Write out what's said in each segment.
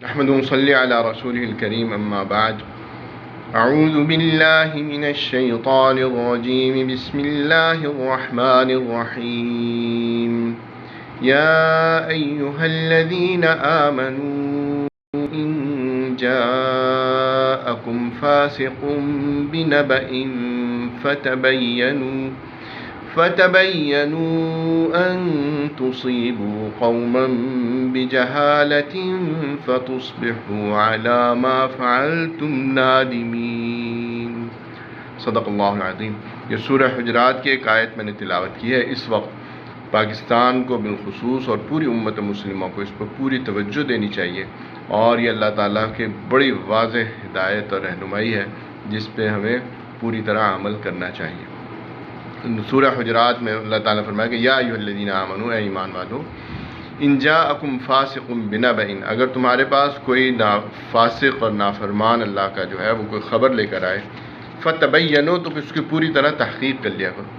نحمد صلی علی رسول الکریم اما بعد اعوذ باللہ من الشیطان الرجیم بسم اللہ الرحمن الرحیم یا ایہا الذین آمنوا ان جاءکم فاسق بنبأ فتبينوا أن تصيبوا قوما بجهالة فتصبحوا على ما فعلتم نادمين۔ صدق اللہ العظیم۔ یہ سورہ حجرات کی ایک آیت میں نے تلاوت کی ہے۔ اس وقت پاکستان کو بالخصوص اور پوری امت مسلمہ کو اس پر پوری توجہ دینی چاہیے، اور یہ اللہ تعالیٰ کی بڑی واضح ہدایت اور رہنمائی ہے جس پہ ہمیں پوری طرح عمل کرنا چاہیے۔ سورہ حجرات میں اللہ تعالیٰ نے فرمایا کہ یا ایھا الذین آمنوا، اے ایمان والو، ان جاءکم فاسق بنبأ، اگر تمہارے پاس کوئی فاسق اور نافرمان اللہ کا جو ہے وہ کوئی خبر لے کر آئے، فتبینوا، تو اس کی پوری طرح تحقیق کر لیا کرو۔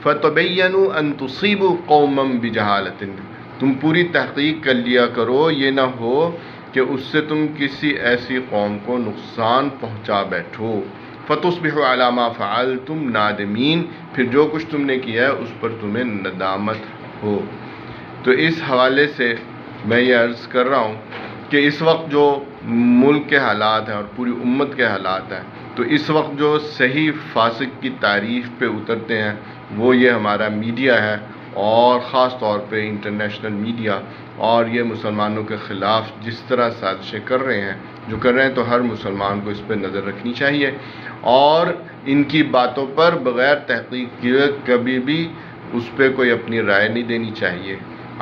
فتبینوا ان تصیبوا قوما بجہالۃ، تم پوری تحقیق کر لیا کرو، یہ نہ ہو کہ اس سے تم کسی ایسی قوم کو نقصان پہنچا بیٹھو۔ فتصبحوا علی ما فعلتم نادمین، پھر جو کچھ تم نے کیا ہے اس پر تمہیں ندامت ہو۔ تو اس حوالے سے میں یہ عرض کر رہا ہوں کہ اس وقت جو ملک کے حالات ہیں اور پوری امت کے حالات ہیں، تو اس وقت جو صحیح فاسق کی تعریف پہ اترتے ہیں وہ یہ ہمارا میڈیا ہے، اور خاص طور پہ انٹرنیشنل میڈیا، اور یہ مسلمانوں کے خلاف جس طرح سازشیں کر رہے ہیں تو ہر مسلمان کو اس پہ نظر رکھنی چاہیے، اور ان کی باتوں پر بغیر تحقیق کیے کبھی بھی اس پہ کوئی اپنی رائے نہیں دینی چاہیے۔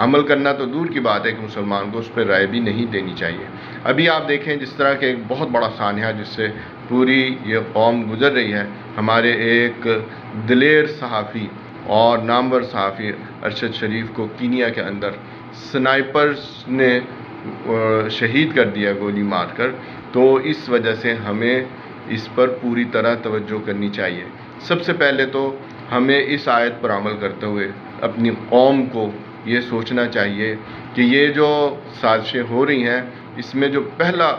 عمل کرنا تو دور کی بات ہے کہ مسلمان کو اس پہ رائے بھی نہیں دینی چاہیے۔ ابھی آپ دیکھیں جس طرح کہ ایک بہت بڑا سانحہ جس سے پوری یہ قوم گزر رہی ہے، ہمارے ایک دلیر صحافی اور نامور صحافی ارشد شریف کو کینیا کے اندر سنائپرز نے شہید کر دیا گولی مار کر، تو اس وجہ سے ہمیں اس پر پوری طرح توجہ کرنی چاہیے۔ سب سے پہلے تو ہمیں اس آیت پر عمل کرتے ہوئے اپنی قوم کو یہ سوچنا چاہیے کہ یہ جو سازشیں ہو رہی ہیں، اس میں جو پہلا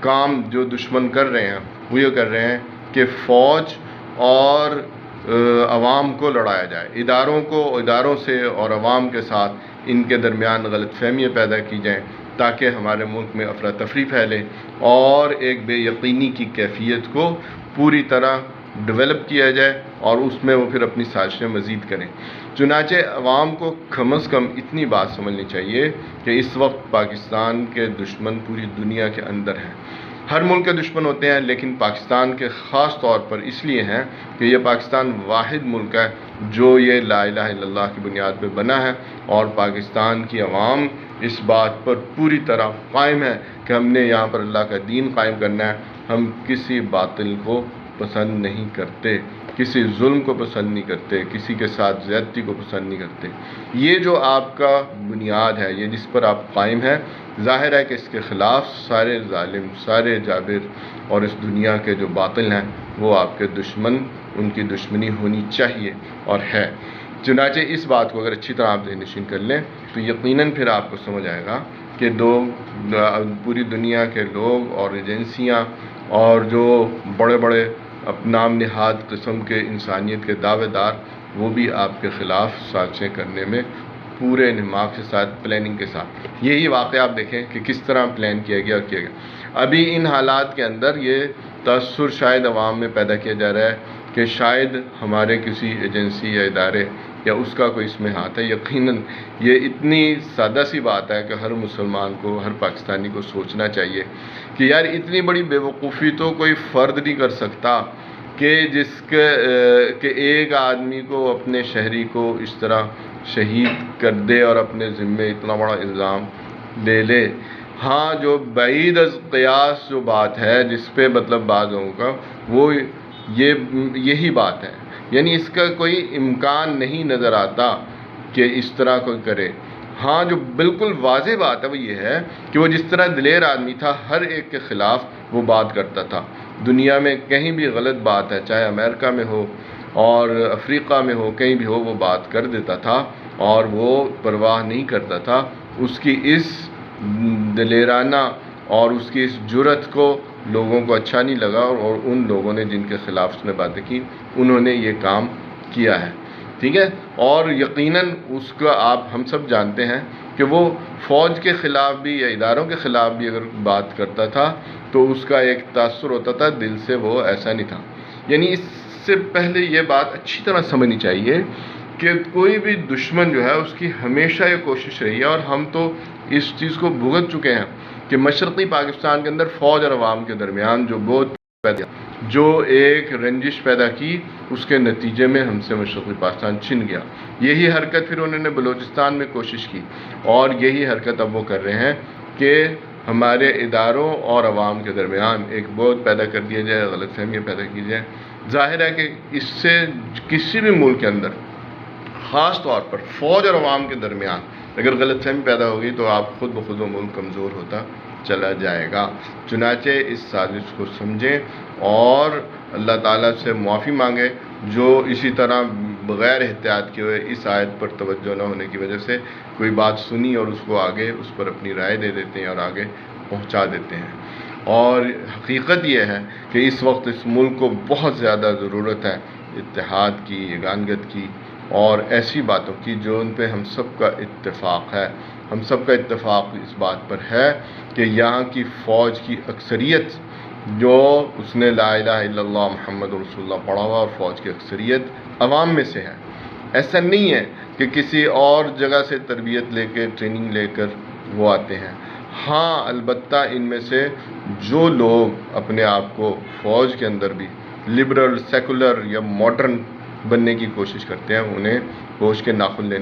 کام جو دشمن کر رہے ہیں وہ یہ کر رہے ہیں کہ فوج اور عوام کو لڑایا جائے، اداروں سے اور عوام کے ساتھ ان کے درمیان غلط فہمیاں پیدا کی جائیں، تاکہ ہمارے ملک میں افراتفری پھیلے اور ایک بے یقینی کی کیفیت کو پوری طرح ڈیولپ کیا جائے، اور اس میں وہ پھر اپنی سازشیں مزید کریں۔ چنانچہ عوام کو کم از کم اتنی بات سمجھنی چاہیے کہ اس وقت پاکستان کے دشمن پوری دنیا کے اندر ہیں۔ ہر ملک کے دشمن ہوتے ہیں، لیکن پاکستان کے خاص طور پر اس لیے ہیں کہ یہ پاکستان واحد ملک ہے جو یہ لا الہ الا اللہ کی بنیاد پہ بنا ہے، اور پاکستان کی عوام اس بات پر پوری طرح قائم ہے کہ ہم نے یہاں پر اللہ کا دین قائم کرنا ہے۔ ہم کسی باطل کو پسند نہیں کرتے، کسی ظلم کو پسند نہیں کرتے، کسی کے ساتھ زیادتی کو پسند نہیں کرتے۔ یہ جو آپ کا بنیاد ہے، یہ جس پر آپ قائم ہیں، ظاہر ہے کہ اس کے خلاف سارے ظالم، سارے جابر اور اس دنیا کے جو باطل ہیں وہ آپ کے دشمن، ان کی دشمنی ہونی چاہیے اور ہے۔ چنانچہ اس بات کو اگر اچھی طرح آپ ذہن نشین کر لیں تو یقیناً پھر آپ کو سمجھ آئے گا کہ پوری دنیا کے لوگ اور ایجنسیاں اور جو بڑے بڑے نام نہاد قسم کے انسانیت کے دعوے دار، وہ بھی آپ کے خلاف سازشیں کرنے میں پورے انہماک کے ساتھ، پلاننگ کے ساتھ۔ یہی واقعہ آپ دیکھیں کہ کس طرح پلان کیا گیا اور کیا گیا۔ ابھی ان حالات کے اندر یہ تاثر شاید عوام میں پیدا کیا جا رہا ہے کہ شاید ہمارے کسی ایجنسی یا ادارے یا اس کا کوئی اس میں ہاتھ ہے۔ یقیناً یہ اتنی سادہ سی بات ہے کہ ہر مسلمان کو، ہر پاکستانی کو سوچنا چاہیے کہ یار اتنی بڑی بے وقوفی تو کوئی فرد نہیں کر سکتا کہ ایک آدمی کو، اپنے شہری کو اس طرح شہید کر دے اور اپنے ذمے اتنا بڑا الزام لے لے۔ ہاں، جو بعید از قیاس جو بات ہے، جس پہ مطلب بعض لوگوں کا وہ یہی بات ہے، یعنی اس کا کوئی امکان نہیں نظر آتا کہ اس طرح کوئی کرے۔ ہاں، جو بالکل واضح بات ہے وہ یہ ہے کہ وہ جس طرح دلیر آدمی تھا، ہر ایک کے خلاف وہ بات کرتا تھا۔ دنیا میں کہیں بھی غلط بات ہے، چاہے امریکہ میں ہو اور افریقہ میں ہو، کہیں بھی ہو، وہ بات کر دیتا تھا اور وہ پرواہ نہیں کرتا تھا۔ اس کی اس دلیرانہ اور اس کی اس جرأت کو لوگوں کو اچھا نہیں لگا، اور ان لوگوں نے جن کے خلاف اس نے باتیں کی انہوں نے یہ کام کیا ہے، ٹھیک ہے۔ اور یقیناً اس کا ہم سب جانتے ہیں کہ وہ فوج کے خلاف بھی یا اداروں کے خلاف بھی اگر بات کرتا تھا تو اس کا ایک تاثر ہوتا تھا، دل سے وہ ایسا نہیں تھا۔ یعنی اس سے پہلے یہ بات اچھی طرح سمجھنی چاہیے کہ کوئی بھی دشمن جو ہے اس کی ہمیشہ یہ کوشش رہی ہے، اور ہم تو اس چیز کو بھگت چکے ہیں کہ مشرقی پاکستان کے اندر فوج اور عوام کے درمیان جو ایک رنجش پیدا کی، اس کے نتیجے میں ہم سے مشرقی پاکستان چھن گیا۔ یہی حرکت پھر انہوں نے بلوچستان میں کوشش کی، اور یہی حرکت اب وہ کر رہے ہیں کہ ہمارے اداروں اور عوام کے درمیان ایک بہت پیدا کر دیا جائے، غلط فہمیاں پیدا کی جائیں۔ ظاہر ہے کہ اس سے کسی بھی ملک کے اندر خاص طور پر فوج اور عوام کے درمیان اگر غلط فہمی پیدا ہوگی تو آپ خود بخود وہ ملک کمزور ہوتا چلا جائے گا۔ چنانچہ اس سازش کو سمجھیں اور اللہ تعالیٰ سے معافی مانگے، جو اسی طرح بغیر احتیاط کے ہوئے اس آیت پر توجہ نہ ہونے کی وجہ سے کوئی بات سنی اور اس کو آگے اس پر اپنی رائے دے دیتے ہیں اور آگے پہنچا دیتے ہیں۔ اور حقیقت یہ ہے کہ اس وقت اس ملک کو بہت زیادہ ضرورت ہے اتحاد کی، یگانگت کی، اور ایسی باتوں کی جو ان پہ ہم سب کا اتفاق ہے۔ ہم سب کا اتفاق اس بات پر ہے کہ یہاں کی فوج کی اکثریت جو اس نے لا الہ الا اللہ محمد رسول اللہ پڑھا ہوا، اور فوج کی اکثریت عوام میں سے ہے۔ ایسا نہیں ہے کہ کسی اور جگہ سے تربیت لے کے ٹریننگ لے کر وہ آتے ہیں۔ ہاں البتہ ان میں سے جو لوگ اپنے آپ کو فوج کے اندر بھی لبرل، سیکولر یا ماڈرن بننے کی کوشش کرتے ہیں، انہیں ہوش کے ناخن لینے